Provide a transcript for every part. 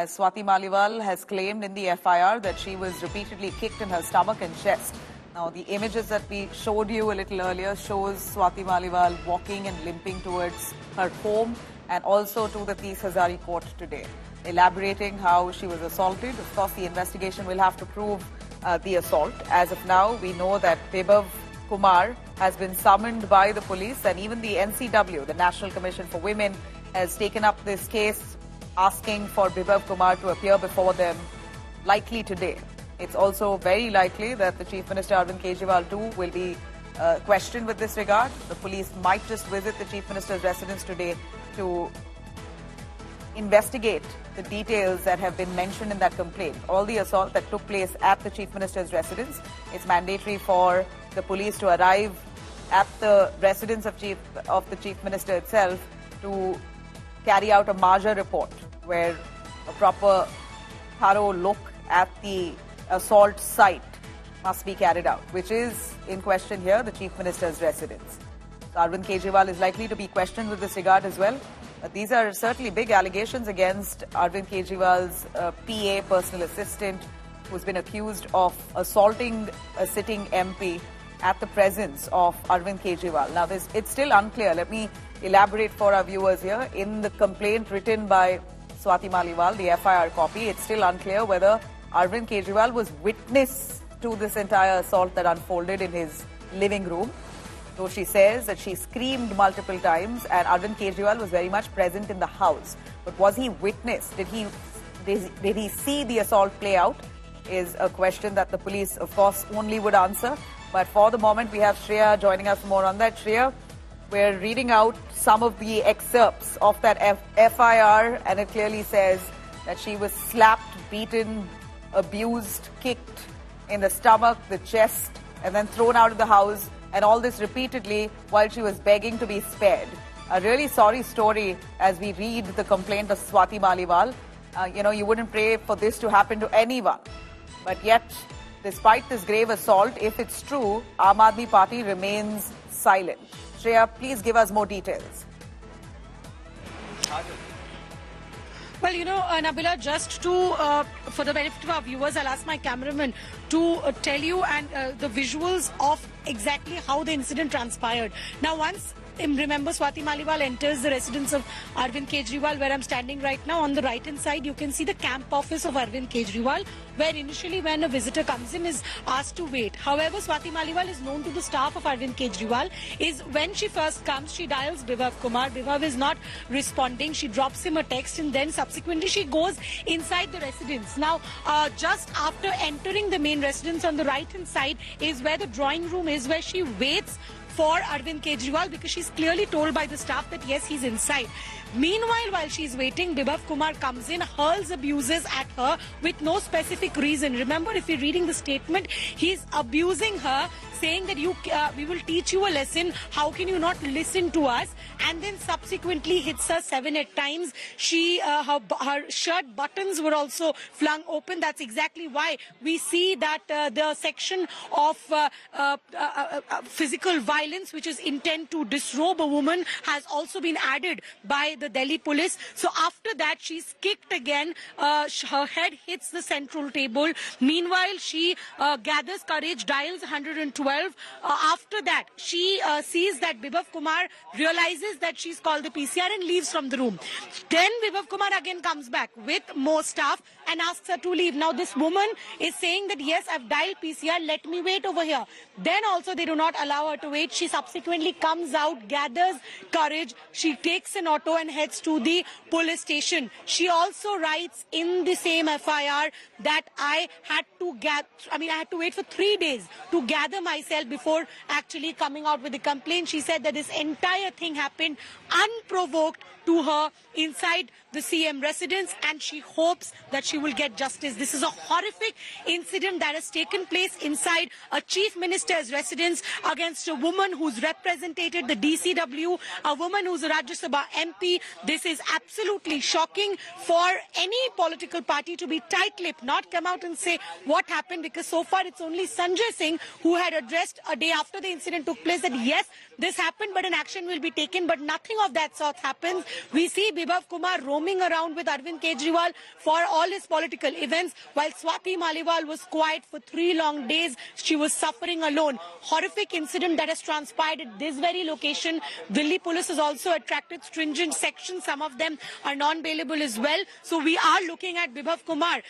as Swati Maliwal has claimed in the FIR that she was repeatedly kicked in her stomach and chest. Now, the images that we showed you a little earlier shows Swati Maliwal walking and limping towards her home and also to the Tees Hazari court today, elaborating how she was assaulted. Of course, the investigation will have to prove the assault. As of now, we know that Bibhav Kumar has been summoned by the police, and even the NCW, the National Commission for Women, has taken up this case, asking for Bibhav Kumar to appear before them, likely today. It's also very likely that the Chief Minister Arvind Kejriwal too will be questioned with this regard. The police might just visit the Chief Minister's residence today to investigate the details that have been mentioned in that complaint. All the assault that took place at the Chief Minister's residence, it's mandatory for the police to arrive at the residence of the Chief Minister itself to carry out a Maja report, where a proper, thorough look at the assault site must be carried out, which is in question here, the Chief Minister's residence. So Arvind Kejriwal is likely to be questioned with this regard as well. These are certainly big allegations against Arvind Kejriwal's PA, personal assistant, who's been accused of assaulting a sitting MP at the presence of Arvind Kejriwal. Now, it's still unclear. Let me elaborate for our viewers here. In the complaint written by Swati Maliwal, the FIR copy, it's still unclear whether Arvind Kejriwal was witness to this entire assault that unfolded in his living room. Though she says that she screamed multiple times and Arvind Kejriwal was very much present in the house. But was he witness? Did he see the assault play out? Is a question that the police, of course, only would answer. But for the moment, we have Shreya joining us more on that. Shreya, we're reading out some of the excerpts of that FIR, and it clearly says that she was slapped, beaten, abused, kicked in the stomach, the chest, and then thrown out of the house, and all this repeatedly while she was begging to be spared. A really sorry story as we read the complaint of Swati Maliwal. You wouldn't pray for this to happen to anyone. But yet, despite this grave assault, if it's true, Aam Aadmi Party remains silent. Shreya, please give us more details. Well, Nabila, just to, for the benefit of our viewers, I'll ask my cameraman to tell you and the visuals of exactly how the incident transpired. Now, once, remember, Swati Maliwal enters the residence of Arvind Kejriwal, where I'm standing right now. On the right-hand side, you can see the camp office of Arvind Kejriwal, where initially when a visitor comes in is asked to wait. However, Swati Maliwal is known to the staff of Arvind Kejriwal. Is when she first comes, she dials Bibhav Kumar. Bibhav is not responding. She drops him a text, and then subsequently she goes inside the residence. Now, just after entering the main residence, on the right-hand side is where the drawing room is, where she waits for Arvind Kejriwal, because she's clearly told by the staff that yes, he's inside. Meanwhile, while she's waiting, Bibhav Kumar comes in, hurls abuses at her with no specific reason. Remember, if you're reading the statement, he's abusing her, saying that we will teach you a lesson. How can you not listen to us? And then subsequently hits her 7-8 times. Her shirt buttons were also flung open. That's exactly why we see that the section of physical violence, which is intent to disrobe a woman, has also been added by the Delhi police. So after that, she's kicked again. Her head hits the central table. Meanwhile, she gathers courage, dials 112. After that, she sees that Bibhav Kumar realizes that she's called the PCR and leaves from the room. Then Bibhav Kumar again comes back with more staff and asks her to leave. Now this woman is saying that yes, I've dialed PCR, let me wait over here. Then also they do not allow her to wait. She subsequently comes out, gathers courage. She takes an auto and heads to the police station. She also writes in the same FIR that I had to wait for 3 days to gather myself before actually coming out with the complaint. She said that this entire thing happened unprovoked to her inside the CM residence, and she hopes that she will get justice. This is a horrific incident that has taken place inside a chief minister's residence against a woman who's represented the DCW, a woman who's a Rajya Sabha MP. This is absolutely shocking for any political party to be tight-lipped, not come out and say what happened, because so far it's only Sanjay Singh who had addressed a day after the incident took place that yes, this happened, but an action will be taken, but nothing of that sort happens. We see Bibhav Kumar roaming roaming around with Arvind Kejriwal for all his political events, while Swati Maliwal was quiet for 3 long days. She was suffering alone. Horrific incident that has transpired at this very location. Delhi police has also attracted stringent sections. Some of them are non-bailable as well. So we are looking at Bibhav Kumar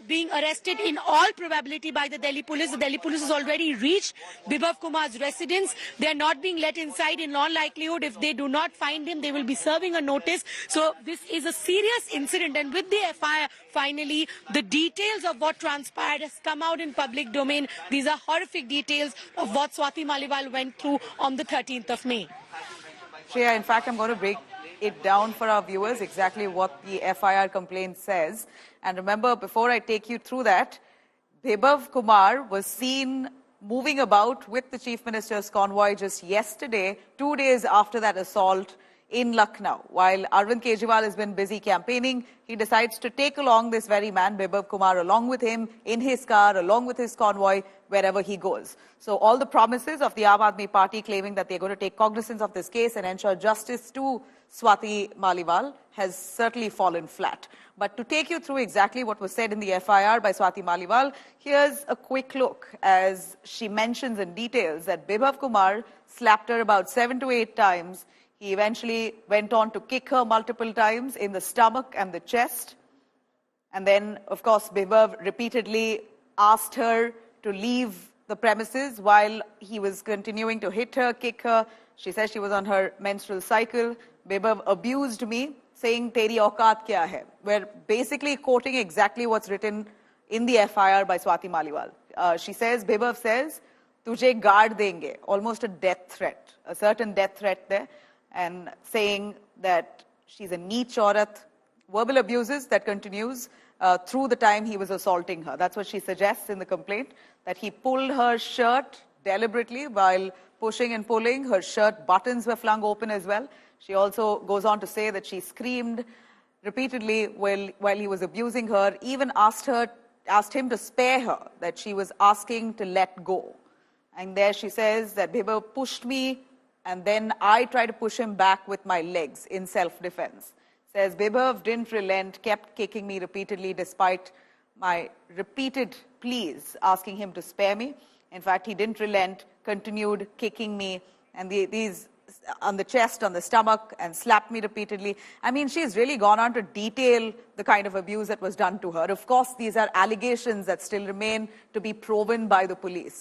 being arrested in all probability by the Delhi police. The Delhi police has already reached Bibhav Kumar's residence. They are not being let inside. In all likelihood, if they do not find him, they will be serving a notice. So this is a serious incident, and with the FIR, finally, the details of what transpired has come out in public domain. These are horrific details of what Swati Maliwal went through on the 13th of May. Shreya, in fact, I'm going to break it down for our viewers exactly what the FIR complaint says. And remember, before I take you through that, Bibhav Kumar was seen moving about with the Chief Minister's convoy just yesterday, 2 days after that assault in Lucknow. While Arvind Kejriwal has been busy campaigning, he decides to take along this very man, Bibhav Kumar, along with him in his car, along with his convoy, wherever he goes. So all the promises of the Aam Aadmi Party claiming that they're going to take cognizance of this case and ensure justice to Swati Maliwal has certainly fallen flat. But to take you through exactly what was said in the FIR by Swati Maliwal, here's a quick look as she mentions in details that Bibhav Kumar slapped her about 7 to 8 times. He eventually went on to kick her multiple times in the stomach and the chest. And then, of course, Bibhav repeatedly asked her to leave the premises while he was continuing to hit her, kick her. She says she was on her menstrual cycle. Bibhav abused me, saying, "Teri auqat kya hai?" We're basically quoting exactly what's written in the FIR by Swati Maliwal. She says, Bibhav says, "Tujhe gaad denge," almost a death threat, a certain death threat there, and saying that she's a neech aurat. Verbal abuses that continues through the time he was assaulting her. That's what she suggests in the complaint, that he pulled her shirt deliberately while pushing and pulling. Her shirt buttons were flung open as well. She also goes on to say that she screamed repeatedly while he was abusing her, even asked him to spare her, that she was asking to let go. And there she says that Bibhav pushed me, and then I tried to push him back with my legs in self-defense. Says Bibhav didn't relent, kept kicking me repeatedly despite my repeated pleas asking him to spare me. In fact, he didn't relent, continued kicking me, and these on the chest, on the stomach, and slapped me repeatedly. I mean, she's really gone on to detail the kind of abuse that was done to her. Of course, these are allegations that still remain to be proven by the police.